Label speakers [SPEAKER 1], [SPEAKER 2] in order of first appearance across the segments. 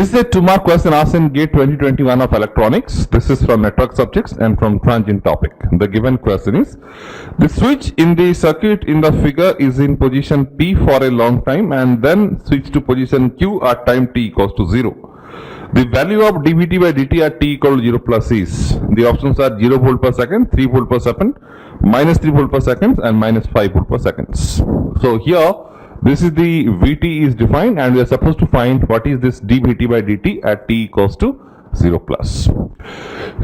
[SPEAKER 1] This is a 2-mark question asked in GATE 2021 of electronics. This is from network subjects and from transient topic. The given question is, the switch in the circuit in the figure is in position P for a long time and then switch to position Q at time t equals to 0. The value of dVt by dt at t equal to 0 plus is, the options are 0 volt per second, 3 volt per second, minus 3 volt per second and minus 5 volt per second. So here, this is the Vt is defined and we are supposed to find what is this dVt by dt at t equals to 0 plus.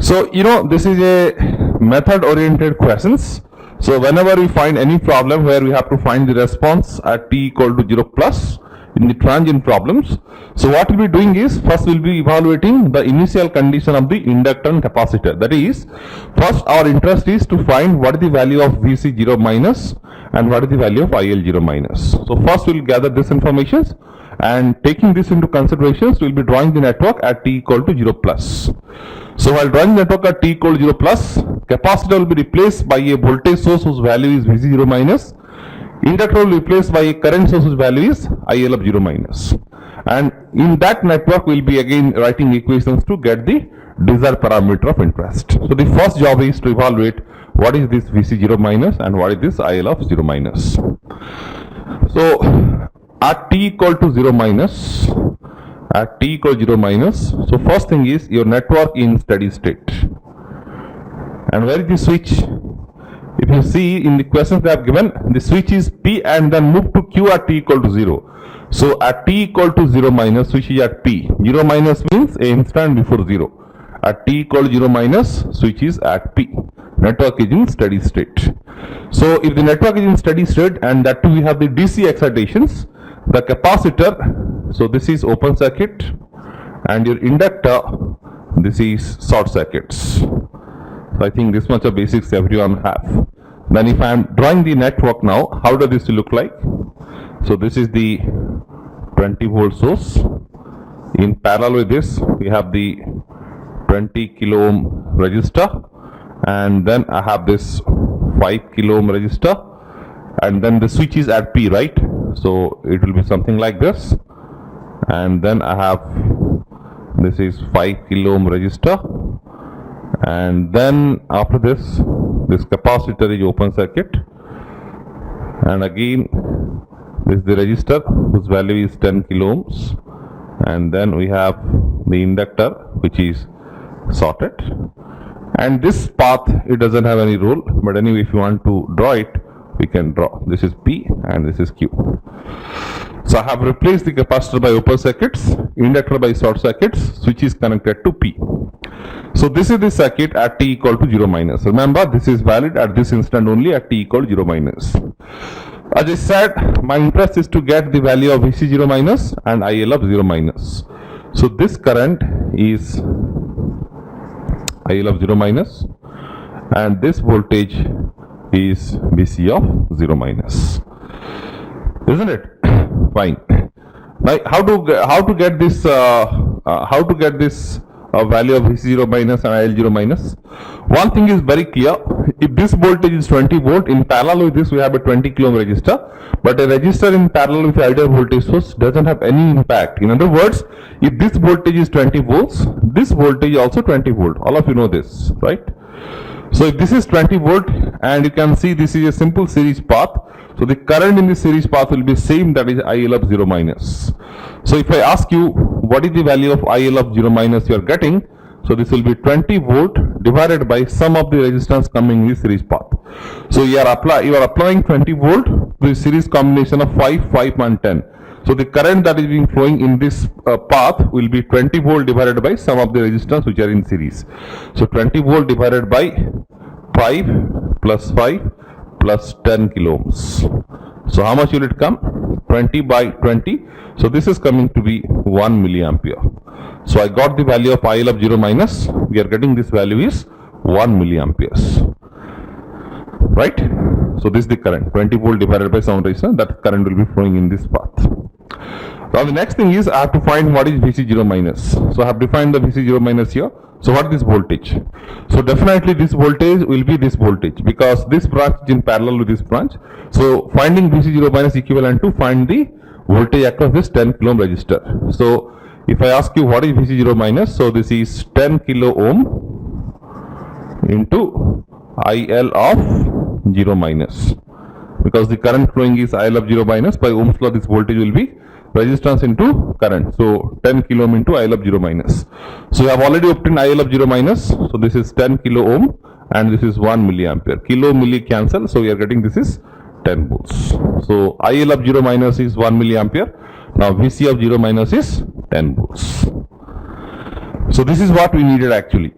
[SPEAKER 1] So, this is a method oriented questions. So, whenever we find any problem where we have to find the response at t equal to 0 plus in the transient problems. So, what we'll be doing is, first we'll be evaluating the initial condition of the inductor and capacitor. That is, first our interest is to find what is the value of Vc0 minus and what is the value of IL0 minus. So first we'll gather this information and taking this into considerations, we'll be drawing the network at t equal to 0 plus. So while drawing the network at t equal to 0 plus, capacitor will be replaced by a voltage source whose value is Vc0 minus. Inductor will be replaced by a current source whose value is IL of 0 minus. And in that network, we'll be again writing equations to get the desired parameter of interest. So the first job is to evaluate what is this Vc0 minus and what is this IL of 0 minus. So at t equal to 0 minus, so first thing is your network in steady state. And where is the switch? If you see in the questions they have given, the switch is P and then move to Q at t equal to 0. So at t equal to 0 minus, switch is at P. 0 minus means a instant before 0. At t equal to 0 minus, switch is at P. Network is in steady state. So if the network is in steady state and that too we have the DC excitations, the capacitor, so this is open circuit and your inductor, this is short circuits. So I think this much of basics everyone have. Then if I am drawing the network now, how does this look like? So this is the 20 volt source. In parallel with this, we have the 20 kilo ohm resistor. And then I have this 5 kilo ohm resistor and then the switch is at P, right? So it will be something like this, and then I have this is 5 kilo ohm resistor, and then after this capacitor is open circuit, and again this is the resistor whose value is 10 kilo ohms, and then we have the inductor which is shorted. And this path, it doesn't have any role, but anyway, if you want to draw it, we can draw. This is P and this is Q. So I have replaced the capacitor by open circuits, inductor by short circuits, switch is connected to P. So this is the circuit at t equal to 0 minus. Remember, this is valid at this instant only at t equal to 0 minus. As I said, my interest is to get the value of Vc0 minus and IL of 0 minus. So this current is IL of 0 minus and this voltage is Vc of 0 minus, isn't it? Fine. Now how to get this value of Vc0 minus and IL0 minus? One thing is very clear. If this voltage is 20 volt, in parallel with this we have a 20 kilo ohm resistor, but a resistor in parallel with the ideal voltage source doesn't have any impact. In other words, if this voltage is 20 volts, this voltage is also 20 volt. All of you know this, right? So if this is 20 volt and you can see this is a simple series path, so the current in this series path will be same, that is IL of 0 minus. So if I ask you what is the value of IL of 0 minus you are getting, so this will be 20 volt divided by sum of the resistance coming in this series path. So you are applying 20 volt to the series combination of 5, 5 and 10. So the current that is being flowing in this path will be 20 volt divided by sum of the resistance which are in series. So 20 volt divided by 5 plus 5 plus 10 kilo ohms. So how much will it come? 20 by 20. So this is coming to be 1 milliampere. So I got the value of IL of 0 minus. We are getting this value is 1 milliamperes. Right? So this is the current. 20 volt divided by some resistance. That current will be flowing in this path. Now the next thing is I have to find what is Vc0 minus. So I have defined the Vc0 minus here. So what is this voltage? So definitely this voltage will be this voltage because this branch is in parallel with this branch. So finding Vc0 minus equivalent to find the voltage across this 10 kilo ohm resistor. So If I ask you what is Vc0 minus, so this is 10 kilo ohm into IL of 0 minus, because the current flowing is IL of 0 minus. By Ohm's law, this voltage will be resistance into current. So 10 kilo ohm into IL of 0 minus. So we have already obtained IL of 0 minus. So this is 10 kilo ohm and this is 1 milliampere. Kilo milli cancel. So we are getting this is 10 volts. So IL of 0 minus is 1 milliampere. Now Vc of 0 minus is 10 volts. So this is what we needed actually.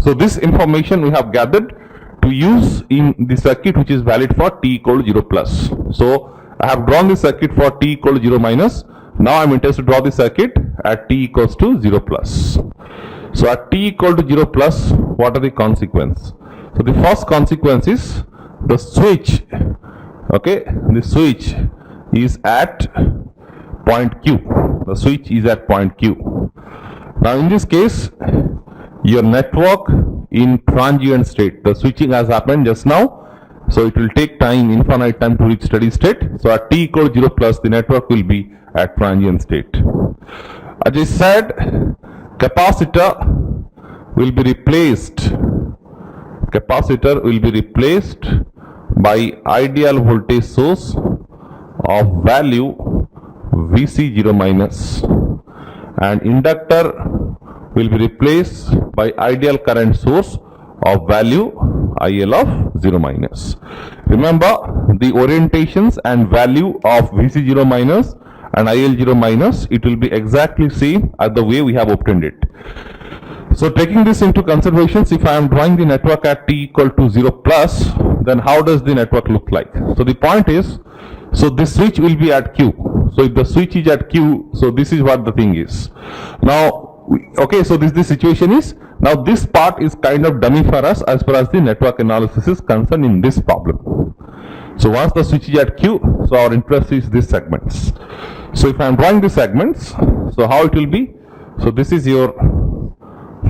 [SPEAKER 1] So this information we have gathered to use in the circuit which is valid for t equal to 0 plus. So I have drawn the circuit for t equal to 0 minus. Now I am interested to draw the circuit at t equals to 0 plus. So at t equal to 0 plus, what are the consequences? So the first consequence is the switch. Okay, the switch is at point Q. The switch is at point Q. Now in this case, your network in transient state, the switching has happened just now. So it will take time, infinite time to reach steady state. So at t equal to 0 plus, the network will be at transient state. As I said, capacitor will be replaced. Capacitor will be replaced by ideal voltage source of value Vc0 minus, and inductor will be replaced by ideal current source of value IL of 0 minus. Remember the orientations and value of Vc0 minus and IL0 minus, it will be exactly same as the way we have obtained it. So taking this into considerations, if I am drawing the network at t equal to 0 plus, then how does the network look like? So the point is, so this switch will be at Q. So if the switch is at Q, so this is what the thing is. Now, okay, so this situation is, now this part is kind of dummy for us as far as the network analysis is concerned in this problem. So once the switch is at Q, so our interest is these segments. So if I am drawing the segments, so how it will be? So this is your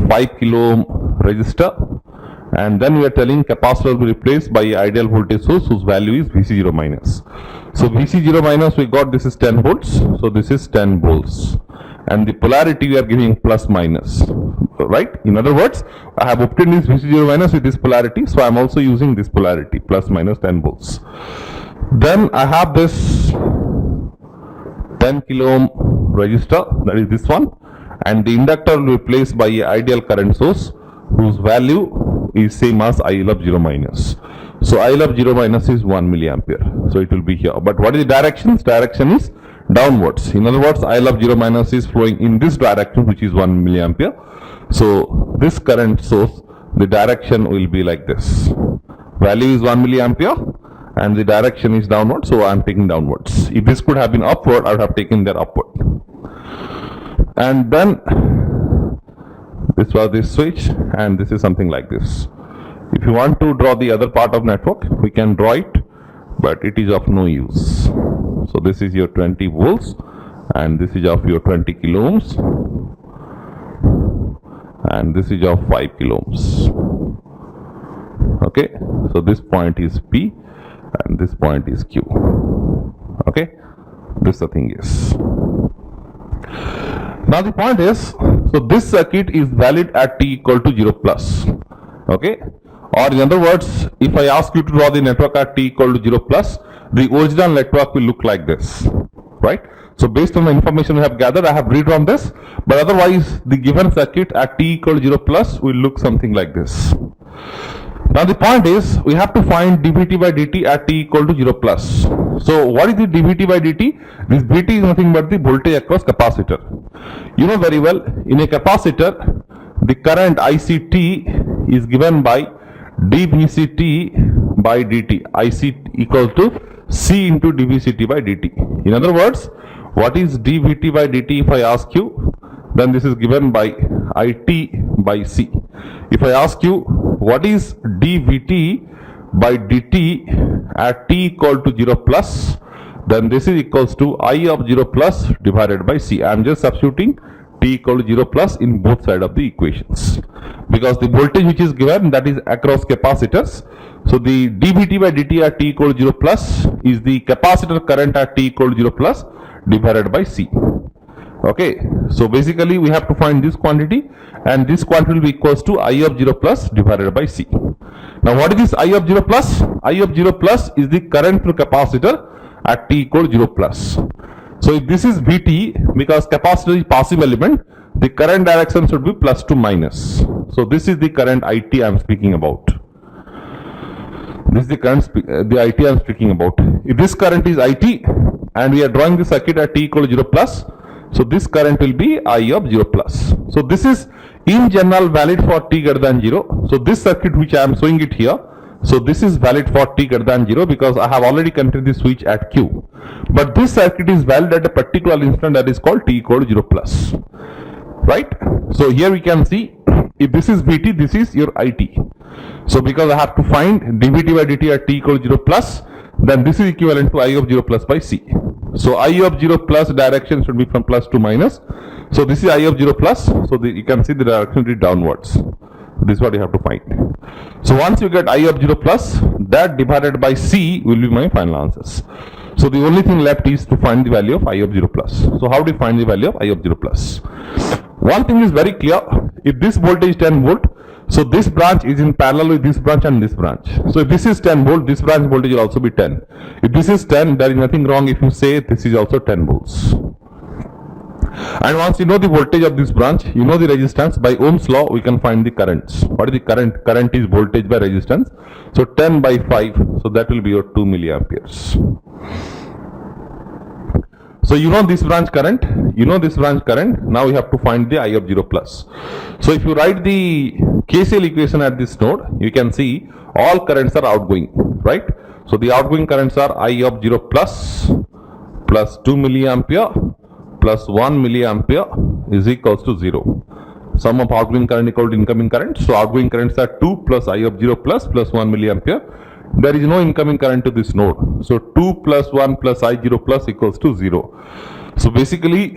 [SPEAKER 1] 5 kilo ohm resistor, and then we are telling capacitor will be replaced by ideal voltage source whose value is Vc0 minus. So Vc0 minus we got, this is 10 volts, so this is 10 volts, and the polarity we are giving plus minus, right? In other words, I have obtained this Vc0 minus with this polarity, so I am also using this polarity plus minus 10 volts. Then I have this 10 kilo ohm resistor, that is this one, and the inductor will be replaced by a ideal current source whose value is same as IL of 0 minus. So IL of 0 minus is 1 milliampere. So it will be here. But what is the direction? Direction is downwards. In other words, IL of 0 minus is flowing in this direction, which is 1 milliampere. So this current source, the direction will be like this. Value is 1 milliampere and the direction is downward. So I am taking downwards. If this could have been upward, I would have taken that upward. And then this was this switch, and this is something like this. If you want to draw the other part of network, we can draw it, but it is of no use. So this is your 20 volts, and this is of your 20 kilo ohms, and this is of 5 kilo ohms. Okay, so this point is P, and this point is Q. Okay, this the thing is. Now the point is, so this circuit is valid at t equal to 0 plus. Okay, or in other words, if I ask you to draw the network at t equal to 0 plus, the original network will look like this, right? So based on the information we have gathered, I have redrawn this, but otherwise the given circuit at t equal to 0 plus will look something like this. Now the point is, we have to find dVt by dt at t equal to 0 plus. So what is the dVt by dt? This Vt is nothing but the voltage across capacitor. You know very well, in a capacitor, the current ICT is given by dVct by dt. IC equals to C into dVct by dt. In other words, what is dVt by dt if I ask you? Then this is given by IT by C. If I ask you, what is dVt by dt at t equal to 0 plus, then this is equals to I of 0 plus divided by C. I am just substituting t equal to 0 plus in both sides of the equations, because the voltage which is given, that is across capacitors. So the dVt by dt at t equal to 0 plus is the capacitor current at t equal to 0 plus divided by C. Okay, so basically we have to find this quantity, and this quantity will be equals to I of 0 plus divided by C. Now what is this I of 0 plus? I of 0 plus is the current through capacitor at t equal 0 plus. So if this is Vt, because capacitor is passive element, the current direction should be plus to minus. So this is the current IT I am speaking about. This is the current the IT I am speaking about. If this current is IT and we are drawing the circuit at t equal 0 plus, so this current will be I of 0 plus. So this is in general valid for t greater than 0. So this circuit which I am showing it here, so this is valid for t greater than 0 because I have already connected the switch at Q. But this circuit is valid at a particular instant, that is called t equal 0 plus. Right? So here we can see if this is Vt, this is your IT. So because I have to find dVt by dt at t equal 0 plus, then this is equivalent to I of 0 plus by C. So I of 0 plus direction should be from plus to minus. So this is I of 0 plus. So you can see the direction is downwards. This is what you have to find. So once you get I of 0 plus, that divided by C will be my final answers. So the only thing left is to find the value of I of 0 plus. So how do you find the value of I of 0 plus? One thing is very clear. If this voltage is 10 volt, so this branch is in parallel with this branch and this branch. So if this is 10 volt, this branch voltage will also be 10. If this is 10, there is nothing wrong if you say this is also 10 volts. And once you know the voltage of this branch, you know the resistance. By Ohm's law, we can find the currents. What is the current? Current is voltage by resistance. So 10 by 5, so that will be your 2 milliamperes. So you know this branch current, you know this branch current. Now you have to find the I of 0 plus. So if you write the KCL equation at this node, you can see all currents are outgoing, right? So the outgoing currents are I of 0 plus 2 milliampere plus 1 milliampere is equals to 0. Sum of outgoing current equal to incoming current. So outgoing currents are 2 plus I of 0 plus 1 milliampere. There is no incoming current to this node. So 2 plus 1 plus I0 plus equals to 0. So basically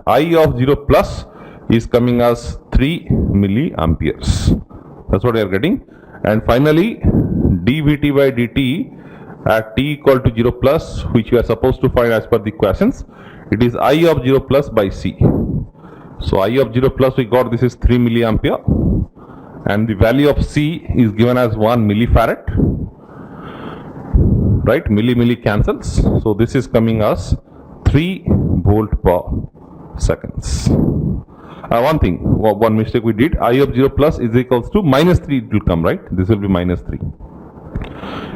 [SPEAKER 1] I of 0 plus is coming as 3 milliamperes. That's what we are getting. And finally dVt by dt at t equal to 0 plus, which we are supposed to find as per the questions, it is I of 0 plus by C. So I of 0 plus we got, this is 3 milliampere, and the value of C is given as 1 millifarad. Right, milli cancels. So this is coming as 3 volt per seconds. One thing, one mistake we did, I of 0 plus is equals to minus 3, it will come, right? This will be minus 3.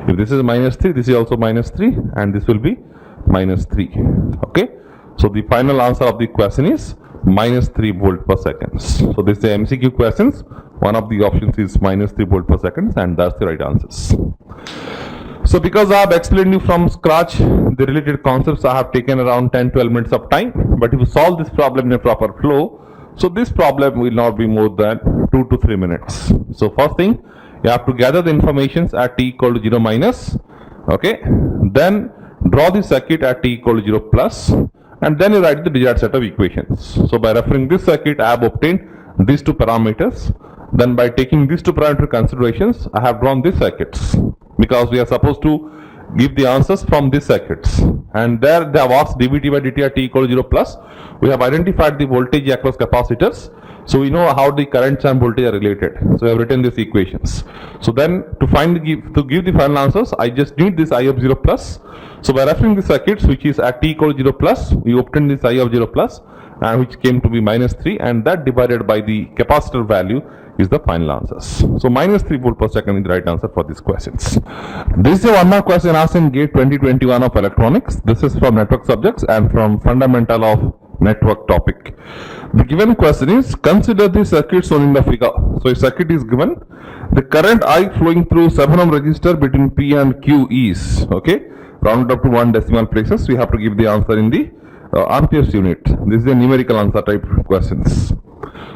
[SPEAKER 1] If this is minus 3, this is also minus 3, and this will be minus 3. Okay, so the final answer of the question is minus 3 volt per seconds. So this is the MCQ questions. One of the options is minus 3 volt per seconds, and that's the right answers. So because I have explained you from scratch the related concepts, I have taken around 10-12 minutes of time. But if you solve this problem in a proper flow, so this problem will not be more than 2 to 3 minutes. So first thing, you have to gather the informations at t equal to 0 minus. Okay, then draw the circuit at t equal to 0 plus, and then you write the desired set of equations. So by referring this circuit, I have obtained these two parameters. Then by taking these two parameter considerations, I have drawn these circuits, because we are supposed to give the answers from these circuits. And there they have asked dVt by dt at t equal to 0 plus. We have identified the voltage across capacitors. So we know how the currents and voltage are related. So we have written these equations. So then to give the final answers, I just need this I of 0 plus. So by referring the circuits which is at t equal to 0 plus, we obtained this I of 0 plus, and which came to be minus 3, and that divided by the capacitor value is the final answers. So minus 3 volt per second is the right answer for these questions. This is one more question asked in GATE 2021 of electronics. This is from network subjects and from fundamental of network topic. The given question is, consider the circuit shown in the figure. So a circuit is given. The current I flowing through 7 ohm resistor between P and Q is, okay, rounded up to 1 decimal places. We have to give the answer in the amperes unit. This is a numerical answer type questions.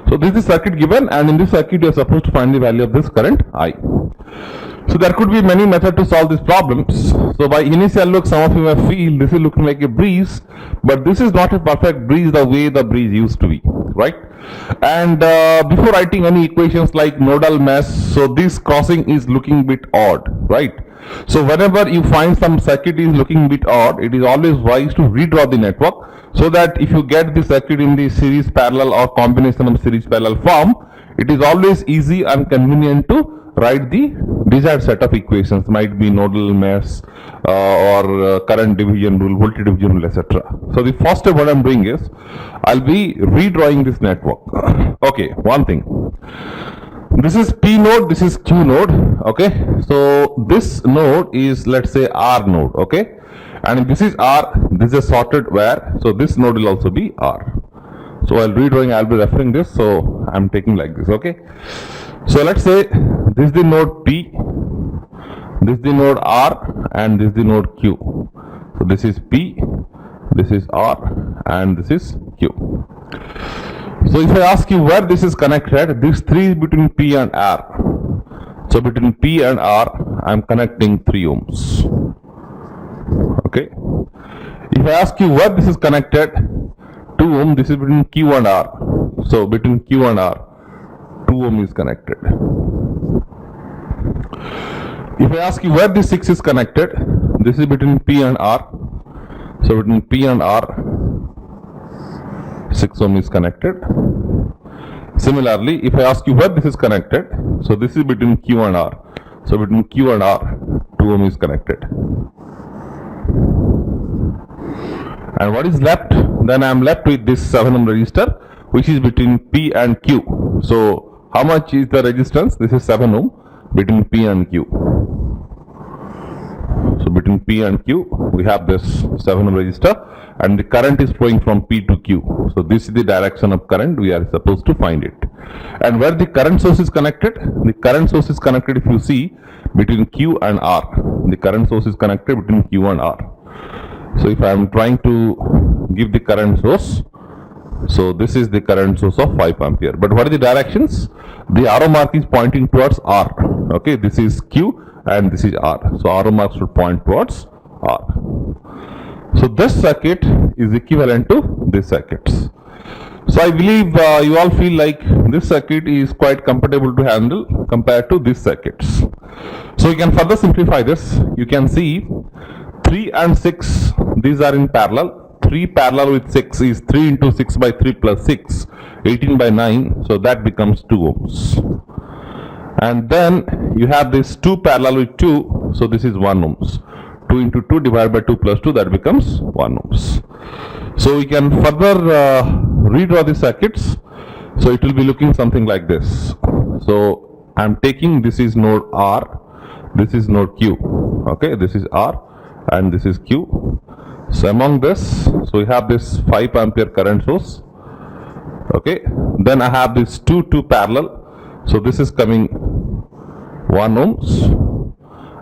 [SPEAKER 1] So this is the circuit given, and in this circuit you are supposed to find the value of this current I. So there could be many methods to solve these problems. So by initial look, some of you may feel this is looking like a breeze, but this is not a perfect breeze the way the breeze used to be, right? And before writing any equations like nodal mesh, so this crossing is looking bit odd, right? So whenever you find some circuit is looking bit odd, it is always wise to redraw the network, so that if you get the circuit in the series parallel or combination of series parallel form, it is always easy and convenient to write the desired set of equations, might be nodal mesh or current division rule, voltage division rule, etc. So the first step what I am doing is I'll be redrawing this network. Okay, one thing. This is P node, this is Q node. Okay, so this node is, let's say, R node. Okay, and this is R, this is a sorted wire, so this node will also be R. So while redrawing, I'll be referring this, so I'm taking like this. Okay, so let's say this is the node P, this is the node R, and this is the node Q. So this is P, this is R, and this is Q. So if I ask you where this is connected, this 3 is between P and R. So between P and R, I am connecting 3 ohms. Okay. If I ask you where this is connected, 2 ohm, this is between Q and R. So between Q and R, 2 ohm is connected. If I ask you where this 6 is connected, this is between P and R. So between P and R, 6 ohm is connected. Similarly, if I ask you where this is connected, so this is between Q and R. So between Q and R, 2 ohm is connected. And what is left? Then I am left with this 7 ohm resistor, which is between P and Q. So how much is the resistance? This is 7 ohm between P and Q. So between P and Q, we have this 7 ohm resistor, and the current is flowing from P to Q. So this is the direction of current, we are supposed to find it. And where the current source is connected? The current source is connected, if you see, between Q and R. The current source is connected between Q and R. So if I am trying to give the current source, so this is the current source of 5 ampere. But what are the directions? The arrow mark is pointing towards R. Okay, this is Q and this is R. So arrow mark should point towards R. So this circuit is equivalent to this circuits. So I believe you all feel like this circuit is quite comfortable to handle compared to these circuits. So you can further simplify this. You can see 3 and 6, these are in parallel. 3 parallel with 6 is 3 into 6 by 3 plus 6, 18 by 9. So that becomes 2 ohms. And then you have this 2 parallel with 2. So this is 1 ohms. 2 into 2 divided by 2 plus 2, that becomes 1 ohms. So we can further redraw the circuits. So it will be looking something like this. So I am taking, this is node R, this is node Q. Okay, this is R and this is Q. So among this, so we have this 5 ampere current source. Okay, then I have this 2 parallel. So this is coming 1 ohms.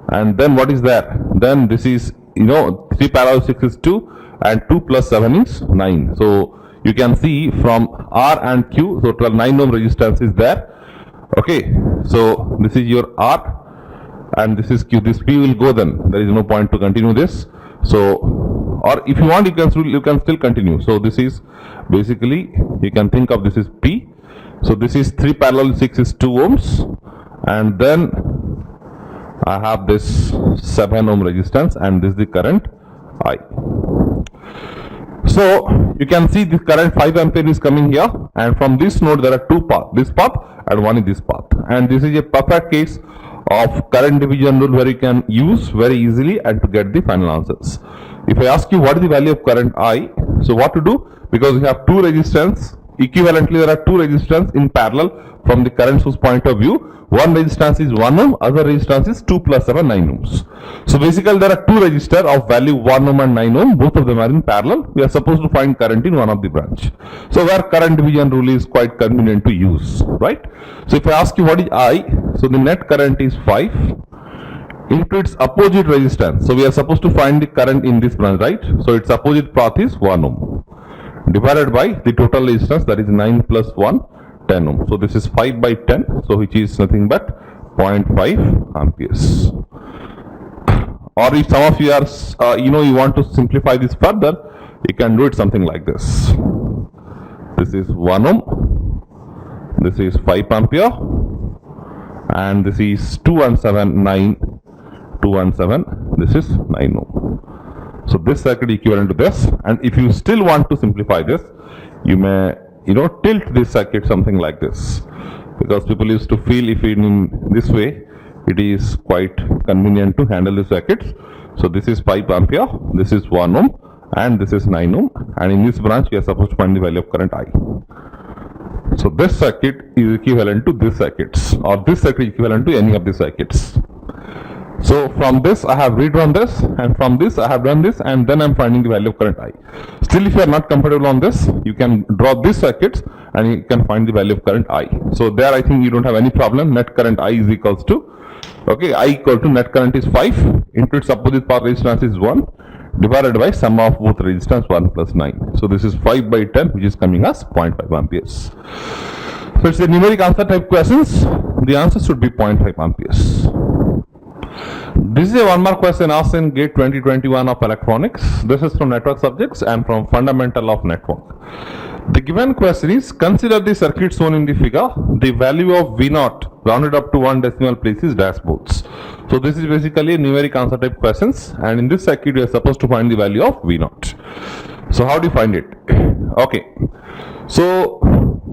[SPEAKER 1] And then what is that? Then this is, 3 parallel 6 is 2 and 2 plus 7 is 9. So you can see from R and Q, so total 9 ohm resistance is there. Okay, so this is your R and this is Q. This P will go, then there is no point to continue this. So, or if you want, you can still continue. So this is basically, you can think of this is P. So this is 3 parallel 6 is 2 ohms, and then I have this 7 ohm resistance, and this is the current I. So you can see this current 5 ampere is coming here, and from this node there are 2 paths, this path and one is this path, and this is a perfect case of current division rule where you can use very easily and to get the final answers. If I ask you what is the value of current I, so what to do? Because we have 2 resistance, equivalently there are 2 resistance in parallel from the current source point of view. One resistance is 1 ohm, other resistance is 2 plus 7, 9 ohms. So basically there are 2 resistors of value 1 ohm and 9 ohm, both of them are in parallel. We are supposed to find current in one of the branch. So where current division rule is quite convenient to use, right? So if I ask you what is I, so the net current is 5 into its opposite resistance. So we are supposed to find the current in this branch, right? So its opposite path is 1 ohm divided by the total resistance, that is 9 plus 1, 10 ohm. So this is 5 by 10, so which is nothing but 0.5 amperes. Or if some of you are, you want to simplify this further, you can do it something like this. This is 1 ohm this is 5 ampere, and this is 217, 217, this is 9 ohm. So this circuit equivalent to this, and if you still want to simplify this, you may tilt this circuit something like this, because people used to feel if in this way it is quite convenient to handle the circuits. So this is 5 ampere, this is 1 ohm, and this is 9 ohm, and in this branch we are supposed to find the value of current I. So this circuit is equivalent to this circuits, or this circuit equivalent to any of the circuits. So from this I have redrawn this, and from this I have done this, and then I am finding the value of current I. Still, if you are not comfortable on this, you can draw this circuits and you can find the value of current I. So there I think you don't have any problem. Net current I is equals to, I equal to net current is 5 into its opposite power resistance is 1 divided by sum of both resistance 1 plus 9. So this is 5 by 10, which is coming as 0.5 amperes. So it's a numeric answer type questions. The answer should be 0.5 amperes. This is a one more question asked in GATE 2021 of electronics. This is from network subjects and from fundamental of network. The given question is, consider the circuit shown in the figure. The value of V0 rounded up to 1 decimal place is dash volts. So this is basically a numeric answer type questions, and in this circuit we are supposed to find the value of V0. So how do you find it? Okay. So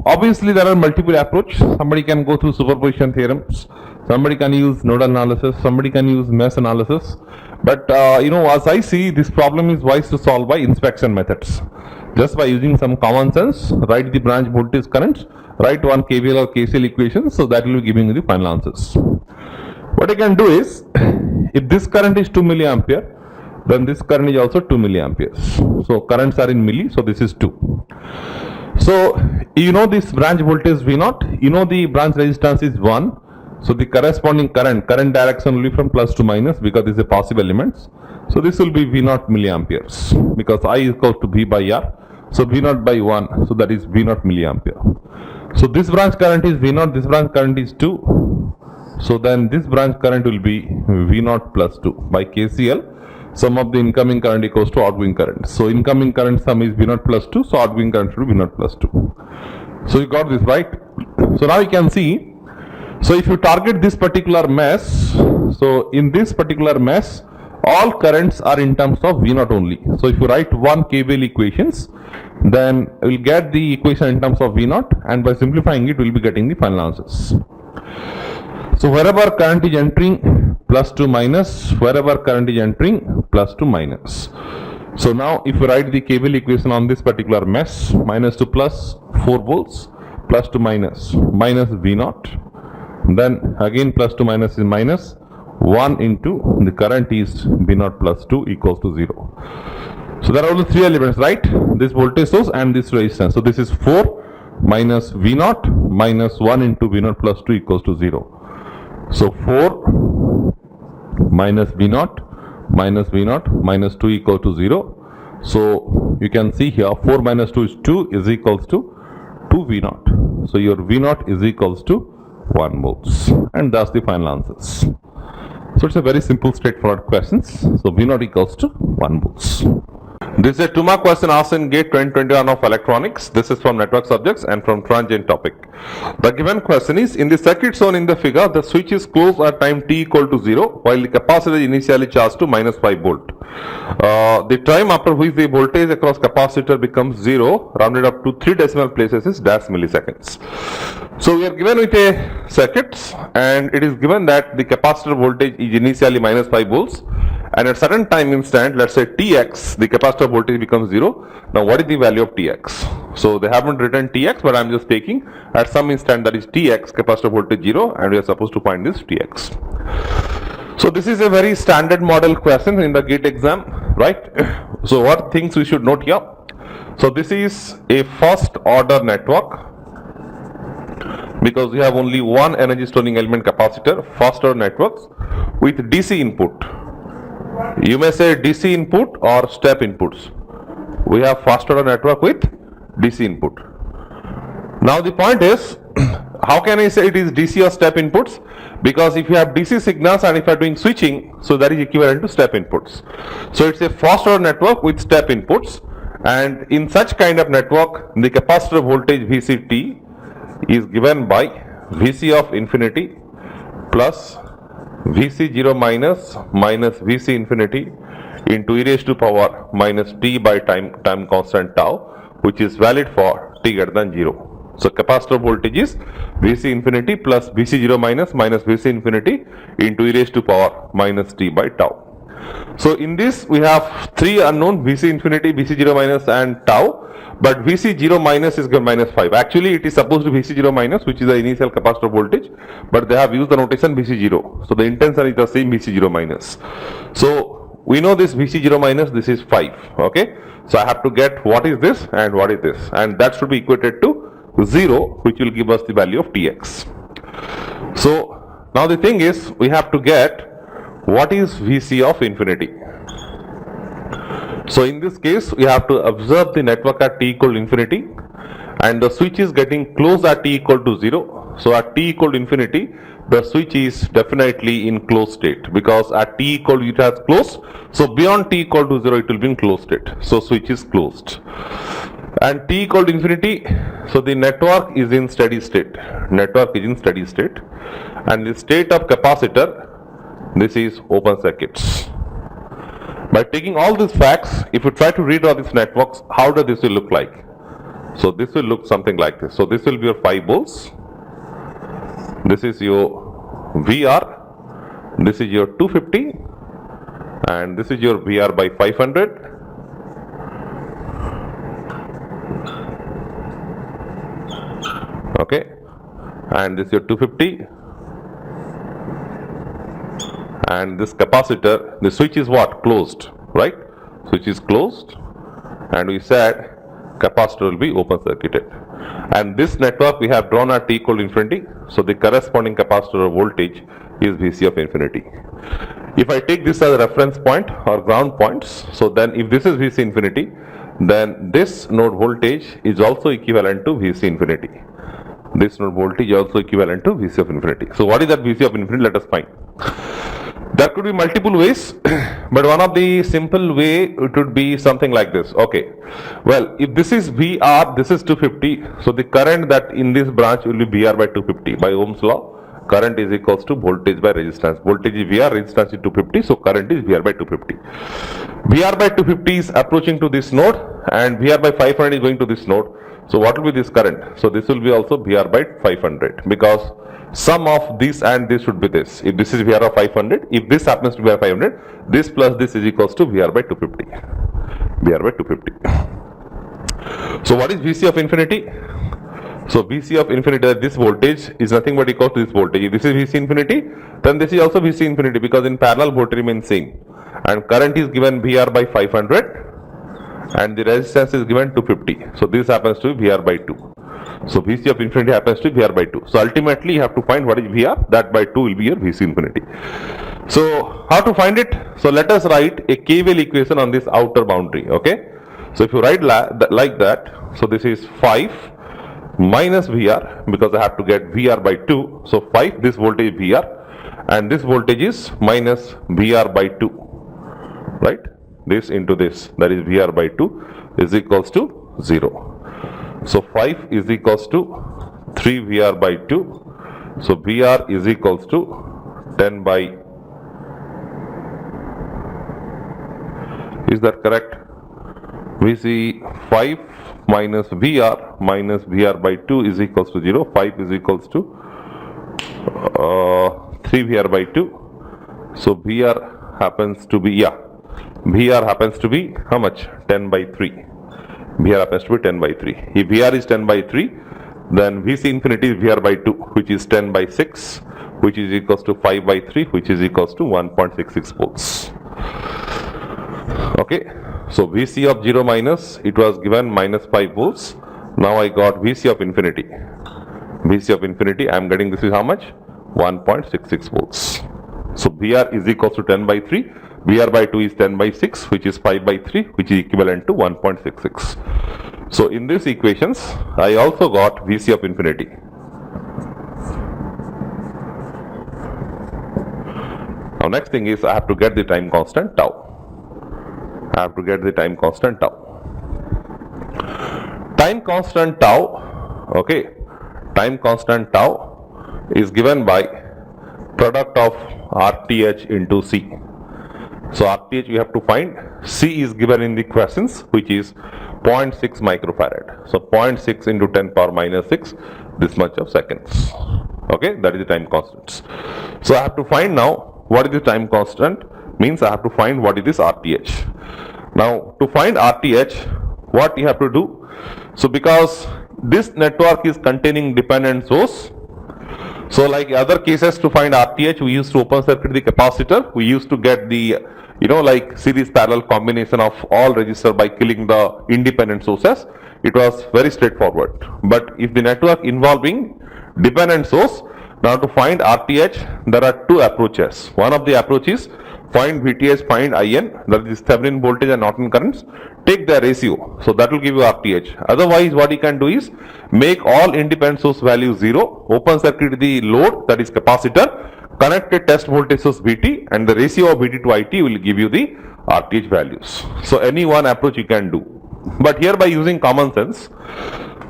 [SPEAKER 1] obviously there are multiple approaches. Somebody can go through superposition theorems. Somebody can use nodal analysis, somebody can use mesh analysis, but as I see, this problem is wise to solve by inspection methods. Just by using some common sense, write the branch voltage currents, write one KVL or KCL equation, so that will be giving you the final answers. What I can do is, if this current is 2 milliampere, then this current is also 2 milliamperes. So currents are in milli, so this is 2. So this branch voltage V0, the branch resistance is 1. So the corresponding current direction will be from plus to minus, because this is a positive elements. So this will be V0 milliamperes, because I is equal to V by R. So V0 by 1, so that is V0 milliampere. So this branch current is V0, this branch current is 2. So then this branch current will be V0 plus 2 by KCL. Sum of the incoming current equals to outgoing current. So incoming current sum is V0 plus 2, so outgoing current should be V0 plus 2. So you got this right. So now you can see, so if you target this particular mesh, so in this particular mesh, all currents are in terms of V0 only. So if you write one KVL equations, then we will get the equation in terms of V0, and by simplifying it, we will be getting the final answers. So wherever current is entering, plus to minus, wherever current is entering, plus to minus. So now if you write the KVL equation on this particular mesh, minus to plus 4 volts, plus to minus V0. Then again plus to minus is minus 1 into the current is V0 plus 2 equals to 0. So there are only 3 elements, right? This voltage source and this resistance. So this is 4 minus V0 minus 1 into V0 plus 2 equals to 0. So 4 minus V0 minus 2 equal to 0. So you can see here 4 minus 2 is 2 is equals to 2 V0. So your V0 is equals to 1 volts, and that's the final answers. So it's a very simple straightforward questions. So V0 equals to 1 volts. This is a 2 mark question asked in GATE 2021 of electronics. This is from network subjects and from transient topic. The given question is, in the circuit shown in the figure, the switch is closed at time t equal to 0 while the capacitor is initially charged to minus 5 volt. The time after which the voltage across capacitor becomes 0 rounded up to 3 decimal places is dash milliseconds. So we are given with a circuit, and it is given that the capacitor voltage is initially minus 5 volts, and at certain time instant, let's say Tx, the capacitor voltage becomes 0. Now what is the value of Tx? So they haven't written Tx, but I am just taking at some instant, that is Tx, capacitor voltage 0, and we are supposed to find this Tx. So this is a very standard model question in the GATE exam, right? So what things we should note here? So this is a first order network, because we have only one energy storing element capacitor, first order networks with DC input. You may say DC input or step inputs. We have first order network with DC input. Now the point is, how can I say it is DC or step inputs? Because if you have DC signals and if you are doing switching, so that is equivalent to step inputs. So it's a first order network with step inputs, and in such kind of network, the capacitor voltage VCT is given by Vc of infinity plus Vc0 minus Vc infinity into e raised to power minus t by time constant tau, which is valid for t greater than 0. So capacitor voltage is Vc infinity plus Vc0 minus Vc infinity into e raised to power minus t by tau. So in this we have three unknown, Vc infinity, Vc0 minus and tau, but Vc0 minus is given minus 5. Actually it is supposed to be Vc0 minus, which is the initial capacitor voltage, but they have used the notation Vc0. So the intention is the same, Vc0 minus. So we know this Vc0 minus, this is 5, okay. So I have to get what is this and what is this, and that should be equated to 0, which will give us the value of Tx. So now the thing is, we have to get what is Vc of infinity. So in this case, we have to observe the network at t equal to infinity, and the switch is getting closed at t equal to 0. So at t equal to infinity, the switch is definitely in closed state, because at t equal to it has closed. So beyond t equal to 0, it will be in closed state. So switch is closed. And t equal to infinity, so the network is in steady state. Network is in steady state, and the state of capacitor, this is open circuits. By taking all these facts, if you try to redraw these networks, how does this will look like? So this will look something like this. So this will be your 5 volts. This is your VR. This is your 250, and this is your VR by 500. Okay, and this is your 250, and this capacitor, the switch is what? Closed, right? Switch is closed, and we said capacitor will be open circuited. And this network we have drawn at t equal to infinity, so the corresponding capacitor voltage is Vc of infinity. If I take this as a reference point or ground points, so then if this is Vc infinity, then this node voltage is also equivalent to Vc infinity. This node voltage is also equivalent to Vc of infinity. So what is that Vc of infinity? Let us find. There could be multiple ways, but one of the simple way it would be something like this. Okay, well, if this is VR, this is 250, so the current that in this branch will be VR by 250 by Ohm's law. Current is equals to voltage by resistance. Voltage is VR, resistance is 250, so current is VR by 250. VR by 250 is approaching to this node, and VR by 500 is going to this node. So what will be this current? So this will be also VR by 500, because sum of this and this should be this. If this is VR of 500, if this happens to be VR 500, this plus this is equals to VR by 250. VR by 250. So what is Vc of infinity? So Vc of infinity, this voltage is nothing but equal to this voltage. If this is Vc infinity, then this is also Vc infinity, because in parallel voltage remains same. And current is given VR by 500, and the resistance is given 250. So this happens to be VR by 2. So Vc of infinity happens to be VR by 2. So ultimately you have to find what is VR, that by 2 will be your Vc infinity. So how to find it? So let us write a KVL equation on this outer boundary, okay? So if you write like that, so this is 5 minus VR, because I have to get VR by 2. So 5, this voltage is VR, and this voltage is minus VR by 2, right? This into this, that is VR by 2 is equals to 0. So 5 is equals to 3 VR by 2. So VR is equals to 10 by, is that correct? We see 5 minus VR by 2 is equals to 0. 5 is equals to 3 VR by 2. So VR happens to be, VR happens to be how much? 10 by 3. VR happens to be 10 by 3. If VR is 10 by 3, then Vc infinity is VR by 2, which is 10 by 6, which is equals to 5 by 3, which is equals to 1.66 volts. Okay, so Vc of 0 minus, it was given minus 5 volts. Now I got Vc of infinity. Vc of infinity, I am getting this is how much? 1.66 volts. So VR is equals to 10 by 3. VR by 2 is 10 by 6, which is 5 by 3, which is equivalent to 1.66. So in these equations, I also got Vc of infinity. Now next thing is I have to get the time constant tau. I have to get the time constant tau. Time constant tau, okay. time constant tau is given by product of RTH into C. So RTH you have to find, C is given in the questions, which is 0.6 microfarad. So 0.6 into 10 power minus 6, this much of seconds. Okay, that is the time constant. So I have to find now what is the time constant, means I have to find what is this RTH. Now to find RTH, what you have to do, so because this network is containing dependent source, so like other cases to find RTH, we used to open circuit the capacitor, we used to get the like series parallel combination of all resistors by killing the independent sources. It was very straightforward. But if the network involving dependent source, now to find RTH, there are two approaches. One of the approaches, find VTH, find IN, that is Thevenin voltage and Norton currents, take the ratio, so that will give you RTH. Otherwise what you can do is make all independent source values 0, open circuit the load, that is capacitor, connect a test voltage source VT, and the ratio of VT to IT will give you the RTH values. So any one approach you can do, but here by using common sense,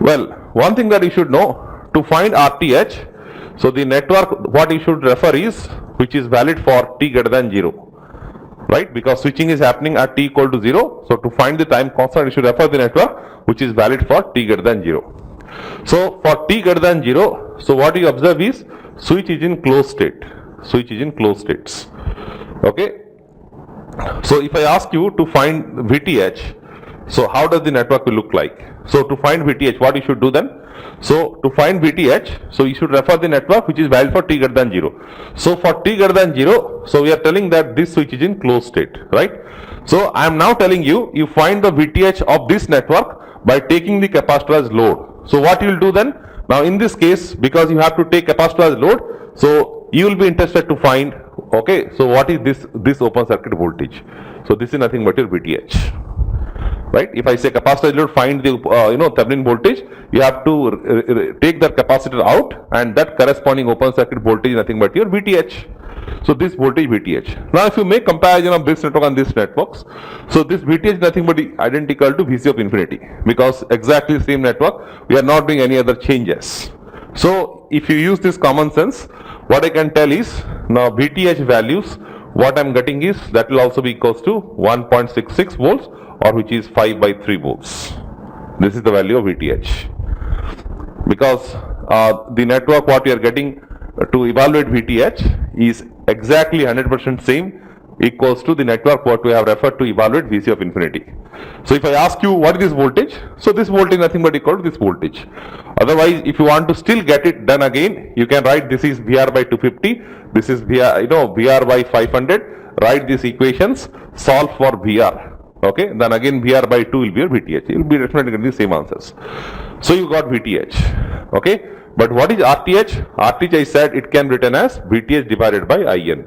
[SPEAKER 1] well, one thing that you should know, to find RTH, so the network what you should refer is which is valid for t greater than 0. Right, because switching is happening at t equal to 0. So to find the time constant, you should refer the network which is valid for t greater than 0. So for t greater than 0, so what you observe is switch is in closed state. Switch is in closed states. Okay. So if I ask you to find VTH, so how does the network will look like? So to find VTH, what you should do then? So to find VTH, so you should refer the network which is valid for t greater than 0. So for t greater than 0, so we are telling that this switch is in closed state, right? So I am now telling you, you find the VTH of this network by taking the capacitor as load. So what you will do then? Now in this case, because you have to take capacitor as load, so you will be interested to find, okay, so what is this open circuit voltage? So this is nothing but your VTH. Right? If I say capacitor load, find the Thevenin voltage, you have to take that capacitor out, and that corresponding open circuit voltage is nothing but your VTH. So this voltage VTH. Now if you make comparison of this network and this networks, so this VTH is nothing but identical to VC of infinity, because exactly the same network, we are not doing any other changes. So if you use this common sense, what I can tell is, now VTH values, what I am getting is, that will also be equals to 1.66 volts, or which is 5 by 3 volts. This is the value of VTH. Because the network what we are getting to evaluate VTH is exactly 100% same, equals to the network what we have referred to evaluate VC of infinity. So if I ask you what is this voltage, so this voltage nothing but equal to this voltage. Otherwise, if you want to still get it done again, you can write this is VR by 250, this is VR, VR by 500, write these equations, solve for VR. Okay, then again VR by 2 will be your VTH. You will be definitely getting the same answers. So you got VTH. Okay, but what is RTH? RTH, I said it can be written as VTH divided by IN.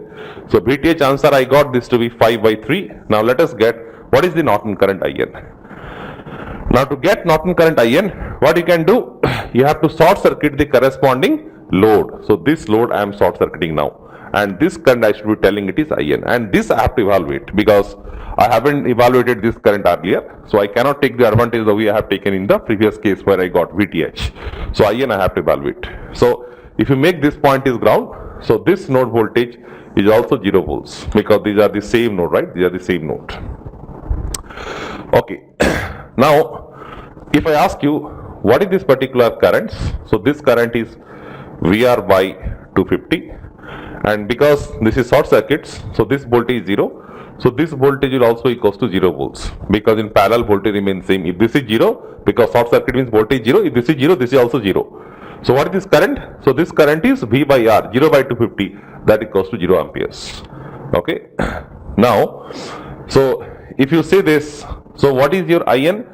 [SPEAKER 1] So VTH answer I got this to be 5 by 3. Now let us get what is the Norton current IN. Now to get Norton current IN, what you can do, you have to short circuit the corresponding load. So this load I am short circuiting now, and this current I should be telling it is IN, and this I have to evaluate because I haven't evaluated this current earlier, so I cannot take the advantage the way I have taken in the previous case where I got VTH. So IN I have to evaluate. So if you make this point is ground, so this node voltage is also 0 volts, because these are the same node, right? These are the same node. Okay. Now, if I ask you what is this particular current, so this current is VR by 250, and because this is short circuits, so this voltage is 0. So this voltage will also equals to 0 volts, because in parallel voltage remains same. If this is 0, because short circuit means voltage 0, if this is 0, this is also 0. So what is this current? So this current is V by R, 0 by 250, that equals to 0 amperes. Okay. Now, so if you say this, so what is your IN?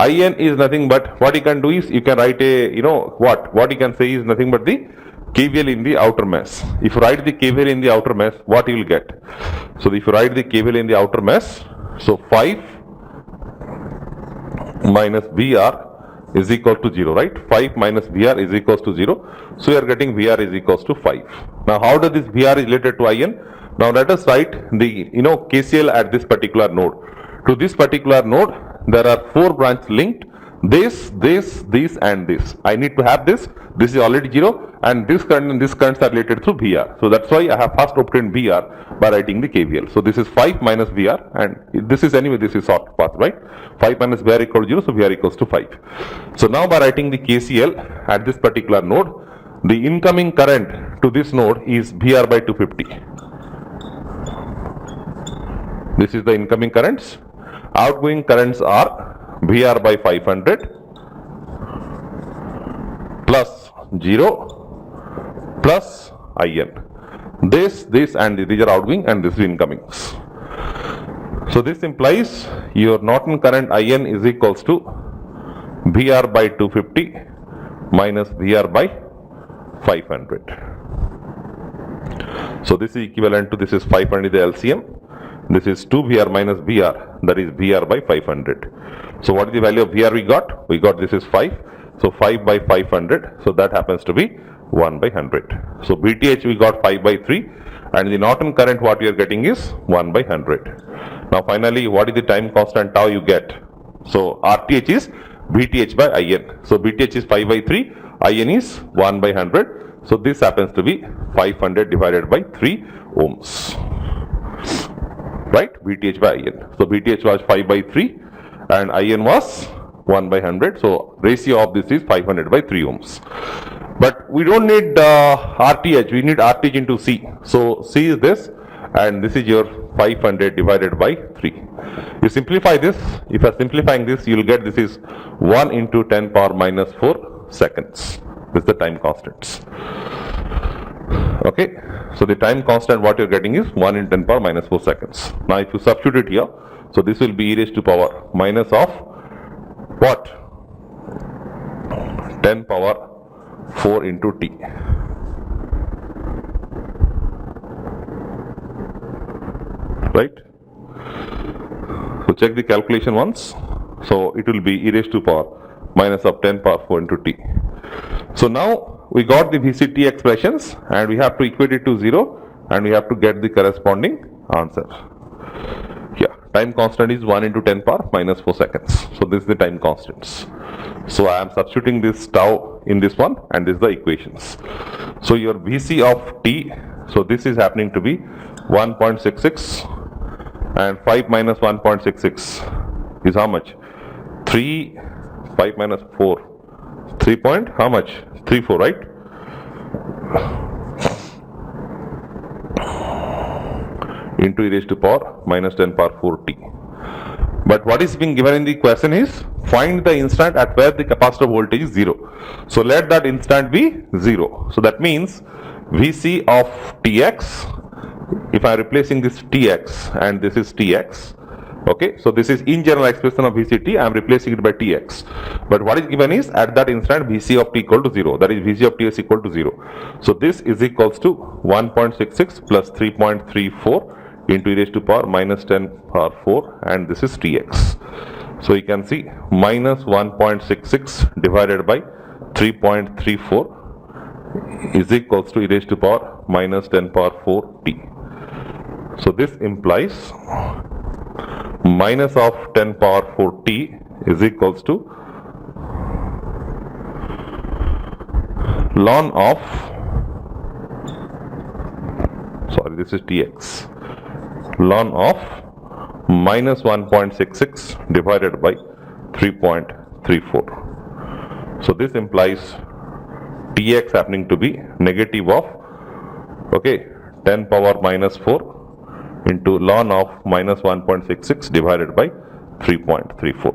[SPEAKER 1] IN is nothing but, what you can do is, you can write a, what you can say is nothing but the KVL in the outer mesh. If you write the KVL in the outer mesh, what you will get? So if you write the KVL in the outer mesh, so 5 minus VR is equal to 0, right? 5 minus VR is equals to 0. So you are getting VR is equals to 5. Now how does this VR is related to IN? Now let us write the KCL at this particular node. To this particular node, there are 4 branches linked. this, and this. I need to have this. This is already 0, and this current and this currents are related through VR. So that's why I have first obtained VR by writing the KVL. So this is 5 minus VR, and this is anyway, this is short path, right? 5 minus VR equals 0, so VR equals to 5. So now by writing the KCL at this particular node, the incoming current to this node is VR by 250. This is the incoming currents. Outgoing currents are VR by 500 plus 0 plus IN. This and these are outgoing and this is incomings. So this implies your Norton current IN is equals to VR by 250 minus VR by 500. So this is equivalent to, this is 500 the LCM. This is 2 VR minus VR, that is VR by 500. So what is the value of VR we got? We got this is 5. So 5 by 500. So that happens to be 1 by 100. So BTH we got 5 by 3. And the Norton current what we are getting is 1 by 100. Now finally, what is the time constant tau you get? So RTH is BTH by IN. So BTH is 5 by 3. IN is 1 by 100. So this happens to be 500 divided by 3 ohms. Right? BTH by IN. So BTH was 5 by 3 and IN was 1 by 100. So ratio of this is 500 by 3 ohms. But we don't need RTH, we need RTH into C. So C is this and this is your 500 divided by 3. You simplify this. If you are simplifying this, you will get this is 1 into 10 power minus 4 seconds. This is the time constants. Okay, so the time constant what you are getting is 1 in 10 power minus 4 seconds. Now if you substitute it here, so this will be e raised to power minus of what? 10 power 4 into t. Right? So check the calculation once. So it will be e raised to power minus of 10 power 4 into t. So now we got the VCT expressions and we have to equate it to 0 and we have to get the corresponding answer. Yeah, time constant is 1 into 10 power minus 4 seconds. So this is the time constants. So I am substituting this tau in this one and this is the equations. So your VC of t, so this is happening to be 1.66 and 5 minus 1.66 is how much? 3, 5 minus 4. 3 point, how much? 34, right? Into e raised to power minus 10 power 4t. But what is being given in the question is find the instant at where the capacitor voltage is 0. So let that instant be 0. So that means Vc of Tx, if I am replacing this Tx and this is Tx, okay, so this is in general expression of VCT, I am replacing it by Tx. But what is given is at that instant Vc of t equal to 0, that is Vc of Ts equal to 0. So this is equals to 1.66 plus 3.34 into e raised to power minus 10 power 4 and this is Tx. So you can see minus 1.66 divided by 3.34 is equals to e raised to power minus 10 power 4 t. So this implies minus of 10 power 4 t is equals to ln of, sorry this is Tx, ln of minus 1.66 divided by 3.34. So this implies Tx happening to be negative of, okay, 10 power minus 4 into ln of minus 1.66 divided by 3.34.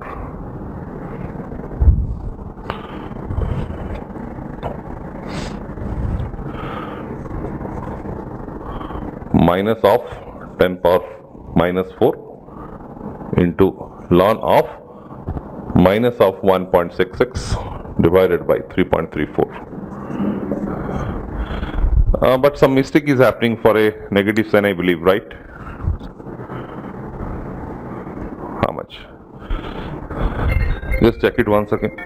[SPEAKER 1] Minus of 10 power minus 4 into ln of minus of 1.66 divided by 3.34. But some mistake is happening for a negative sign, I believe, right? How much? Just check it once again.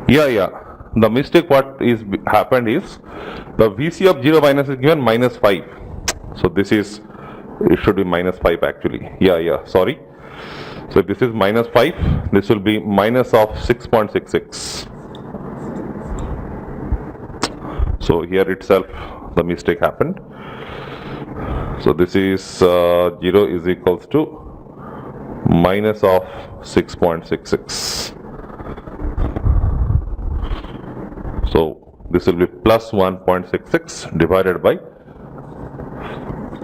[SPEAKER 1] Yeah. The mistake what is happened is the VC of 0 minus is given minus 5. So this is, it should be minus 5 actually. Yeah, sorry. So if this is minus 5, this will be minus of 6.66. So here itself the mistake happened. So this is 0 is equals to minus of 6.66. So this will be plus 1.66 divided by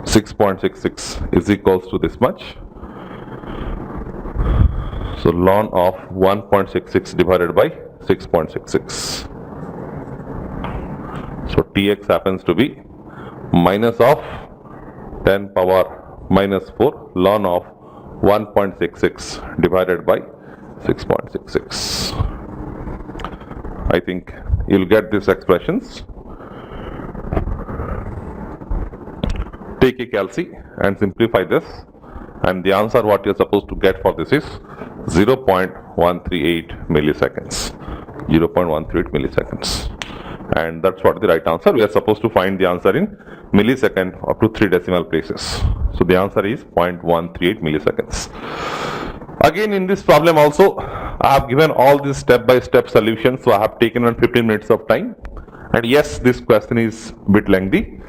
[SPEAKER 1] 6.66 is equals to this much. So ln of 1.66 divided by 6.66. So Tx happens to be minus of 10 power minus 4 ln of 1.66 divided by 6.66. I think you'll get these expressions. Take a calci and simplify this, and the answer what you're supposed to get for this is 0.138 milliseconds. 0.138 milliseconds. And that's what the right answer. We are supposed to find the answer in millisecond up to 3 decimal places. So the answer is 0.138 milliseconds. Again, in this problem also, I have given all these step-by-step solutions. So I have taken around 15 minutes of time. And yes, this question is a bit lengthy.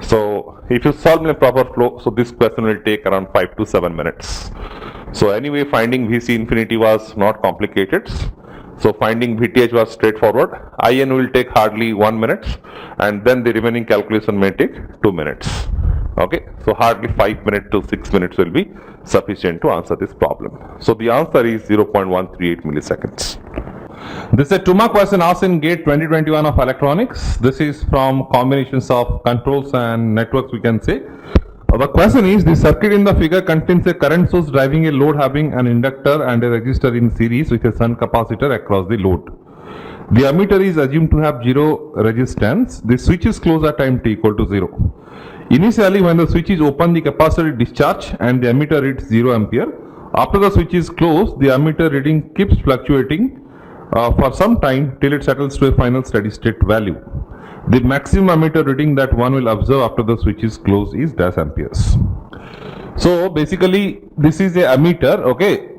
[SPEAKER 1] So if you solve in a proper flow, so this question will take around 5 to 7 minutes. So anyway, finding VC infinity was not complicated. So finding VTH was straightforward. IN will take hardly 1 minute, and then the remaining calculation may take 2 minutes. Okay, so hardly 5 minutes to 6 minutes will be sufficient to answer this problem. So the answer is 0.138 milliseconds. This is a 2-mark question asked in GATE 2021 of electronics. This is from combinations of controls and networks, we can say. The question is, the circuit in the figure contains a current source driving a load having an inductor and a resistor in series with a shunt capacitor across the load. The ammeter is assumed to have 0 resistance. The switch is closed at time t equal to 0. Initially, when the switch is open, the capacitor is discharged and the ammeter reads 0 ampere. After the switch is closed, the ammeter reading keeps fluctuating for some time till it settles to a final steady state value. The maximum ammeter reading that one will observe after the switch is closed is dash amperes. So basically this is a ammeter, okay,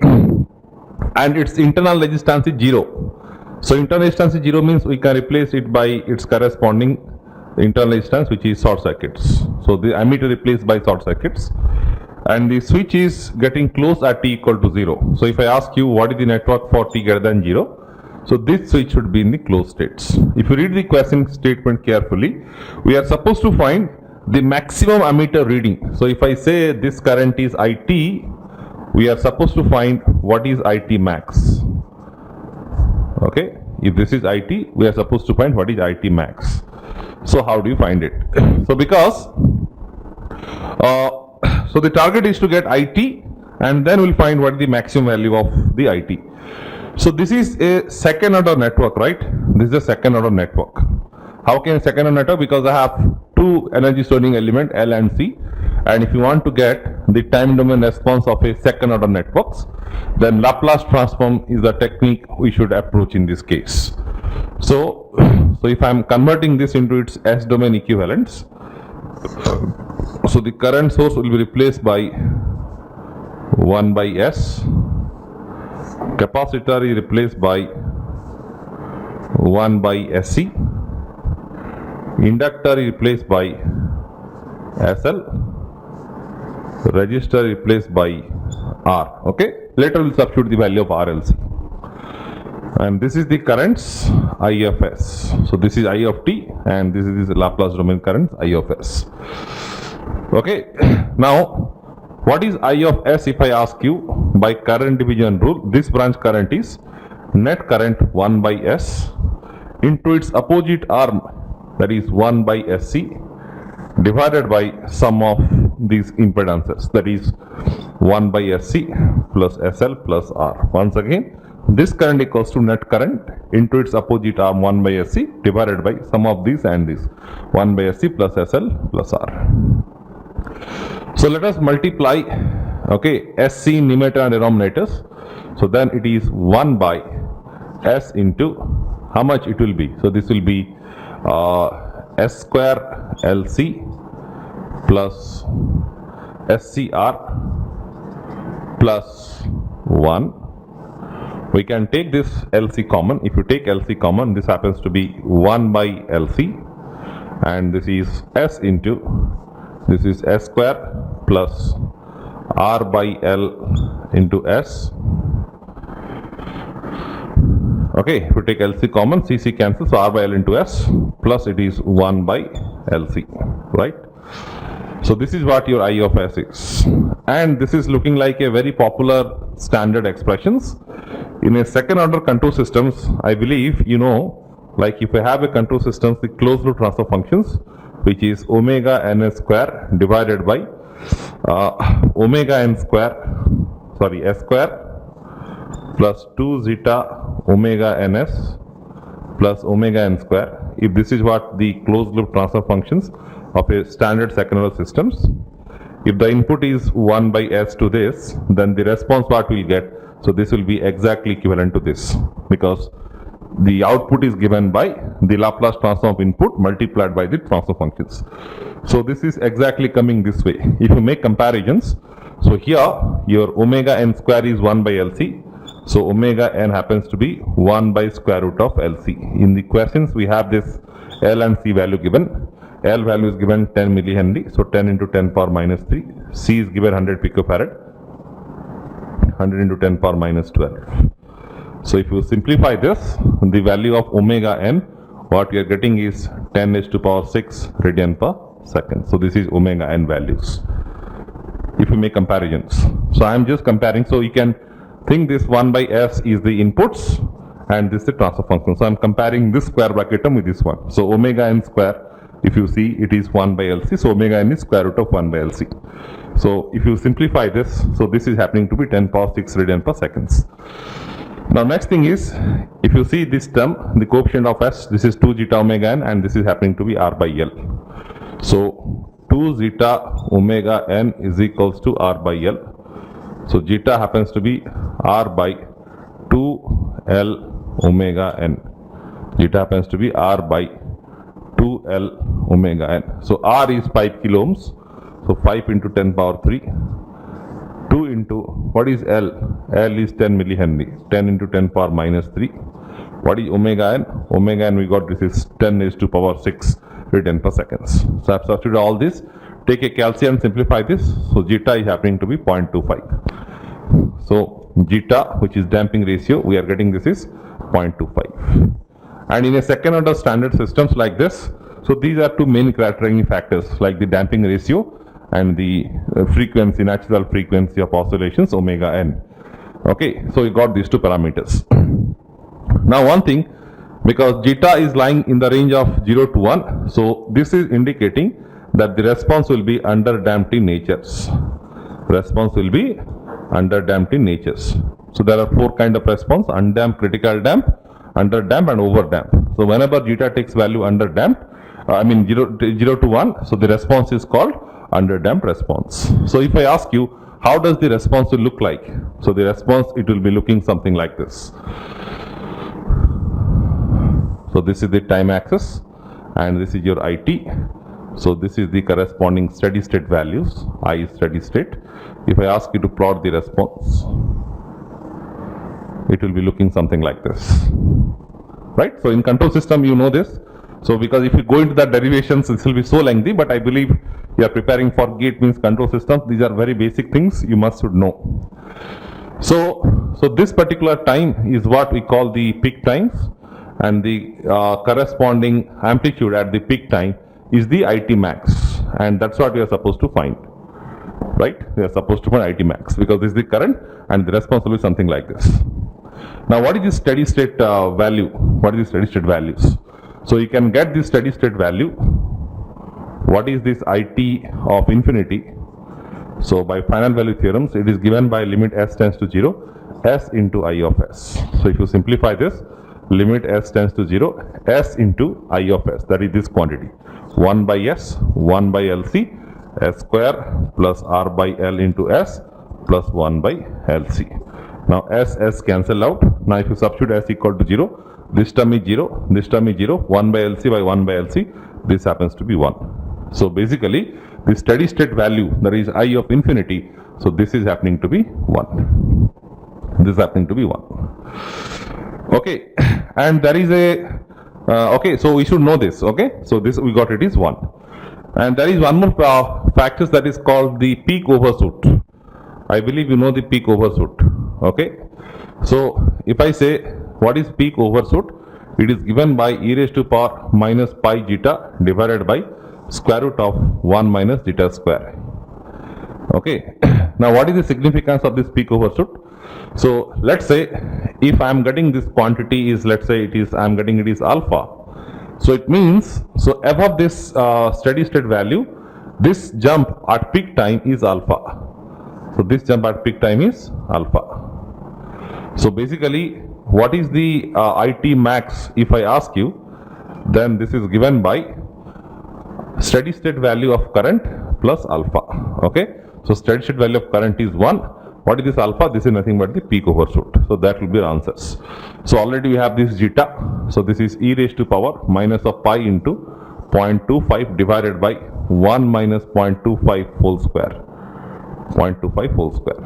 [SPEAKER 1] and its internal resistance is 0. So internal resistance is 0 means we can replace it by its corresponding internal resistance, which is short circuits. So the ammeter replaced by short circuits, and the switch is getting closed at t equal to 0. So if I ask you what is the network for t greater than 0, so this switch should be in the closed states. If you read the question statement carefully, we are supposed to find the maximum ammeter reading. So if I say this current is IT, we are supposed to find what is IT max. Okay, if this is IT, we are supposed to find what is IT max. So how do you find it? So because so the target is to get IT, and then we'll find what is the maximum value of the IT. So this is a second order network, right? This is a second order network. How can a second order network? Because I have two energy storing element L and C, and if you want to get the time domain response of a second order networks, then Laplace transform is the technique we should approach in this case. So if I am converting this into its S domain equivalents, so the current source will be replaced by 1 by S, capacitor is replaced by 1 by SC, inductor is replaced by SL, resistor is replaced by R. Okay, later we'll substitute the value of RLC, and this is the currents I of S. So this is I of t, and this is the Laplace domain currents I of S. Okay, now what is I of S? If I ask you by current division rule, this branch current is net current 1 by S into its opposite arm, that is 1 by SC, divided by sum of these impedances, that is 1 by SC plus SL plus R. Once again, this current equals to net current into its opposite arm 1 by SC divided by sum of these and this 1 by SC plus SL plus R. So let us multiply, okay, SC numerator and denominators. So then it is 1 by S into how much it will be. So this will be S square LC plus SCR plus 1. We can take this LC common. If you take LC common, this happens to be 1 by LC, and this is S into, this is S square plus R by L into S. Okay, if you take LC common, CC cancels, so R by L into S, plus it is 1 by LC, right? So this is what your I of S is. And this is looking like a very popular standard expressions. In a second order control systems, I believe, you know, like if I have a control system, the closed loop transfer functions, which is omega ns square divided by omega n square, sorry, S square plus 2 zeta omega ns plus omega n square. If this is what the closed loop transfer functions of a standard second order systems, if the input is 1 by S to this, then the response what we will get, so this will be exactly equivalent to this, because the output is given by the Laplace transform of input multiplied by the transfer functions. So this is exactly coming this way. If you make comparisons, so here your omega n square is 1 by LC, so omega n happens to be 1 by square root of LC. In the questions we have this L and C value given. L value is given 10 millihenry, so 10 into 10 power minus 3. C is given 100 picofarad, 100 into 10 power minus 12. So if you simplify this, the value of omega n, what we are getting is 10 raised to power 6 radian per second. So this is omega n values. If you make comparisons, so I am just comparing. So you can think this 1 by S is the inputs and this is the transfer function. So I am comparing this square bracket term with this one. So omega n square, if you see, it is 1 by LC, so omega n is square root of 1 by LC. So if you simplify this, so this is happening to be 10 power 6 radian per seconds. Now next thing is, if you see this term, the coefficient of S, this is 2 zeta omega n, and this is happening to be R by L. So 2 zeta omega n is equals to R by L. So zeta happens to be R by 2 L omega n. Zeta happens to be R by 2L omega n. So R is 5 kilo ohms. So 5 into 10 power 3. 2 into, what is L? L is 10 millihenry. 10 into 10 power minus 3. What is omega n? Omega n we got, this is 10 raised to power 6 radian per seconds. So I have substituted all this. Take a calcium, simplify this. So zeta is happening to be 0.25. So zeta, which is damping ratio, we are getting this is 0.25. And in a second order standard systems like this, so these are two main characterizing factors, like the damping ratio and the frequency, natural frequency of oscillations, omega n. Okay, so you got these two parameters. Now one thing, because zeta is lying in the range of 0 to 1, so this is indicating that the response will be underdamped in natures. Response will be underdamped in natures. So there are four kind of response: undamped, critical damp, underdamped and overdamped. So whenever zeta takes value underdamped, 0 to 1, so the response is called underdamped response. So if I ask you, how does the response will look like? So the response, it will be looking something like this. So this is the time axis and this is your IT. So this is the corresponding steady state values. I is steady state. If I ask you to plot the response, it will be looking something like this, right? So in control system, you know this. So because if you go into the derivations, this will be so lengthy, but I believe you are preparing for gate means control systems. These are very basic things you must should know. So this particular time is what we call the peak times, and the corresponding amplitude at the peak time is the IT max, and that's what we are supposed to find, right? We are supposed to find IT max because this is the current and the response will be something like this. Now what is the steady state value? What is the steady state values? So you can get this steady state value. What is this IT of infinity? So by final value theorems, it is given by limit s tends to 0, s into I of s. So if you simplify this, limit s tends to 0, s into I of s, that is this quantity, 1 by s, 1 by LC, s square plus r by L into s plus 1 by LC. Now s cancel out. Now if you substitute s equal to 0, this term is 0, this term is 0, 1 by LC by 1 by LC, this happens to be 1. So basically, the steady state value, that is I of infinity, so this is happening to be 1. This happening to be 1. Okay, and there is a okay, so we should know this. Okay, so this we got it is 1, and there is one more factors that is called the peak overshoot. I believe you know the peak overshoot. Okay, so if I say what is peak overshoot, it is given by e raised to power minus pi zeta divided by square root of 1 minus zeta square. Okay, now what is the significance of this peak overshoot? So let's say if I am getting this quantity is, let's say it is, I am getting it is alpha. So it means, so above this steady state value, this jump at peak time is alpha. So this jump at peak time is alpha. So basically what is the IT max if I ask you, then this is given by steady state value of current plus alpha. Okay, so steady state value of current is 1. What is this alpha? This is nothing but the peak overshoot. So that will be our answers. So already we have this zeta. So this is e raised to power minus of pi into 0.25 divided by 1 minus 0.25 whole square. 0.25 whole square.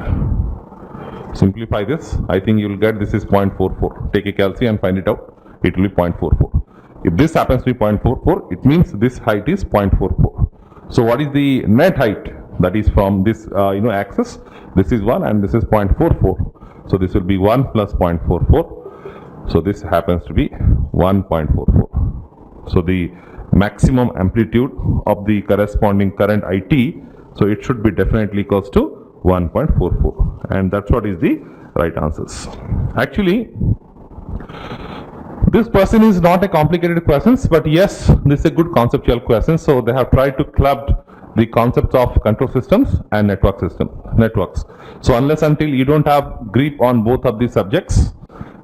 [SPEAKER 1] Simplify this. I think you will get this is 0.44. Take a calci and find it out. It will be 0.44. If this happens to be 0.44, it means this height is 0.44. So what is the net height? That is from this axis. This is 1 and this is 0.44. So this will be 1 plus 0.44. So this happens to be 1.44. So the maximum amplitude of the corresponding current IT, so it should be definitely equals to 1.44, and that's what is the right answers. Actually, this question is not a complicated question, but yes, this is a good conceptual question. So they have tried to club the concepts of control systems and networks. So unless until you don't have grip on both of these subjects,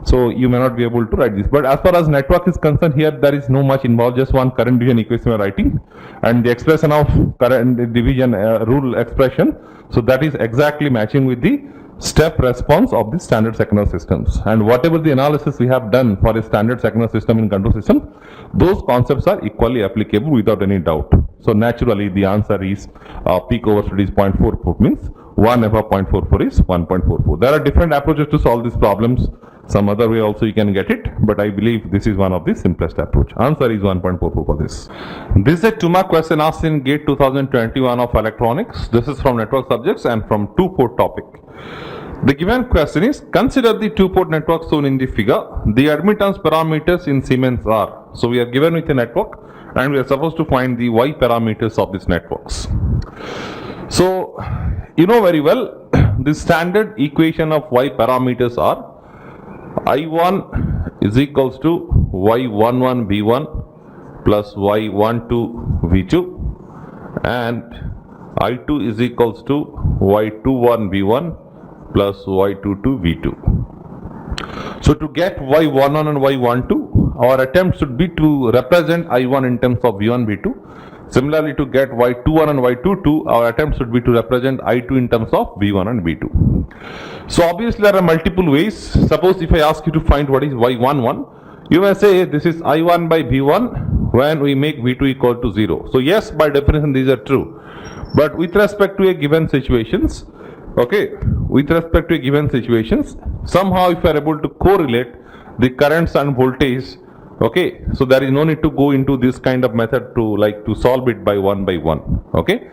[SPEAKER 1] so you may not be able to write this. But as far as network is concerned, here there is no much involved, just one current division equation we are writing, and the expression of current division rule expression. So that is exactly matching with the step response of the standard second systems. And whatever the analysis we have done for a standard second system in control system, those concepts are equally applicable without any doubt. So naturally the answer is peak overshoot is 0.44, means 1 above 0.44 is 1.44. There are different approaches to solve these problems. Some other way also you can get it, but I believe this is one of the simplest approach. Answer is 1.44 for this. This is a 2-mark question asked in GATE 2021 of electronics. This is from network subjects and from 2-port topic. The given question is, consider the 2-port network shown in the figure. The admittance parameters in Siemens are. So we are given with a network and we are supposed to find the Y parameters of these networks. So you know very well the standard equation of Y parameters are I1 is equals to Y11 V1 plus Y12 V2, and I2 is equals to Y21 V1 plus Y22 V2. So to get Y11 and Y12, our attempt should be to represent I1 in terms of V1 V2. Similarly, to get Y21 and Y22, our attempt should be to represent I2 in terms of V1 and V2. So obviously there are multiple ways. Suppose if I ask you to find what is Y11, you may say this is I1 by V1 when we make V2 equal to 0. So yes, by definition these are true. But with respect to a given situations, okay, with respect to a given situations, somehow if you are able to correlate the currents and voltage, okay, so there is no need to go into this kind of method to solve it by one. Okay,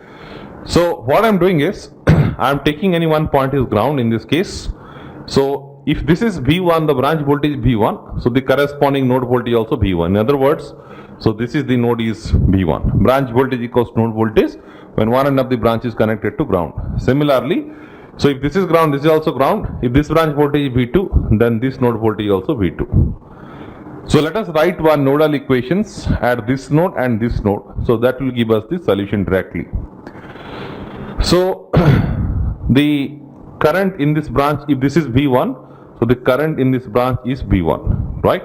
[SPEAKER 1] so what I'm doing is I'm taking any one point is ground in this case. So if this is V1, the branch voltage V1, so the corresponding node voltage also V1. In other words, so this is the node is V1. Branch voltage equals node voltage when one end of the branch is connected to ground. Similarly, so if this is ground, this is also ground. If this branch voltage is V2, then this node voltage is also V2. So let us write one nodal equations at this node and this node. So that will give us the solution directly. So the current in this branch, if this is V1, so the current in this branch is V1, right?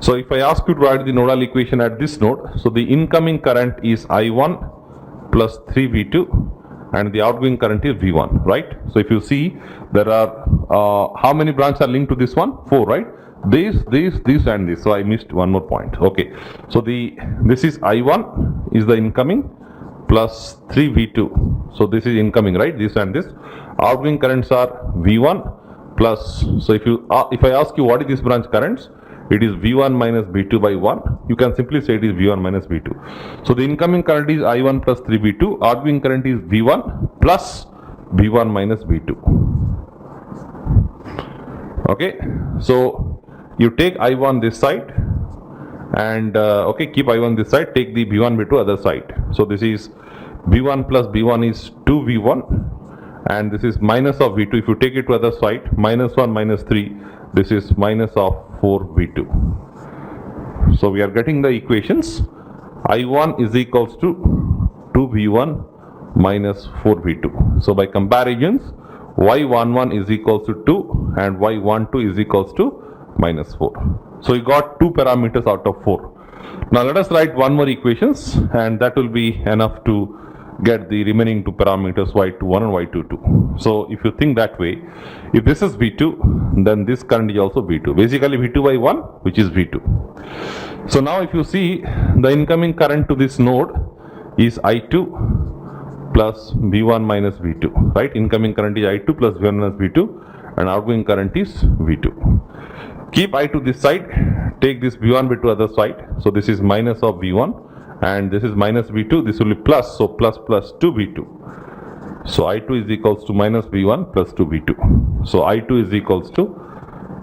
[SPEAKER 1] So if I ask you to write the nodal equation at this node, so the incoming current is I1 plus 3V2 and the outgoing current is V1, right? So if you see, there are how many branches are linked to this one? 4, right? This and this. So I missed one more point. Okay, so this is I1 is the incoming plus 3V2. So this is incoming, right? This and this. Outgoing currents are V1 plus, so if I ask you what is this branch currents, it is V1 minus V2 by 1. You can simply say it is V1 minus V2. So the incoming current is I1 plus 3V2, outgoing current is V1 plus V1 minus V2. Okay, so you take I1 this side and keep I1 this side, take the V1 V2 other side. So this is V1 plus V1 is 2V1 and this is minus of V2. If you take it to other side, minus 1 minus 3, this is minus of 4V2. So we are getting the equations. I1 is equals to 2V1 minus 4V2. So by comparisons, Y11 is equals to 2 and Y12 is equals to minus 4. So we got 2 parameters out of 4. Now let us write one more equations and that will be enough to get the remaining 2 parameters Y21 and Y22. So if you think that way, if this is V2, then this current is also V2. Basically V2 by 1, which is V2. So now if you see, the incoming current to this node is I2 plus V1 minus V2, right? Incoming current is I2 plus V1 minus V2 and outgoing current is V2. Keep I2 this side, take this V1 V2 other side. So this is minus of V1 and this is minus V2, this will be plus, so plus plus 2V2. So I2 is equals to minus V1 plus 2V2. So I2 is equals to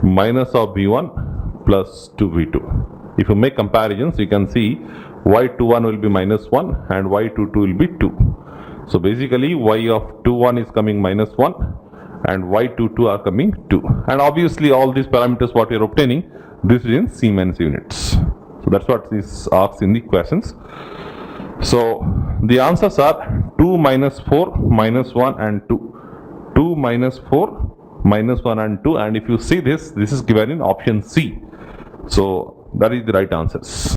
[SPEAKER 1] minus of V1 plus 2V2. If you make comparisons, you can see Y21 will be minus 1 and Y22 will be 2. So basically Y of 21 is coming minus 1 and Y22 are coming 2. And obviously all these parameters what we are obtaining, this is in Siemens units. So that's what is asked in the questions. So the answers are 2 minus 4 minus 1 and 2. 2 minus 4 minus 1 and 2, and if you see this is given in option C. So that is the right answers.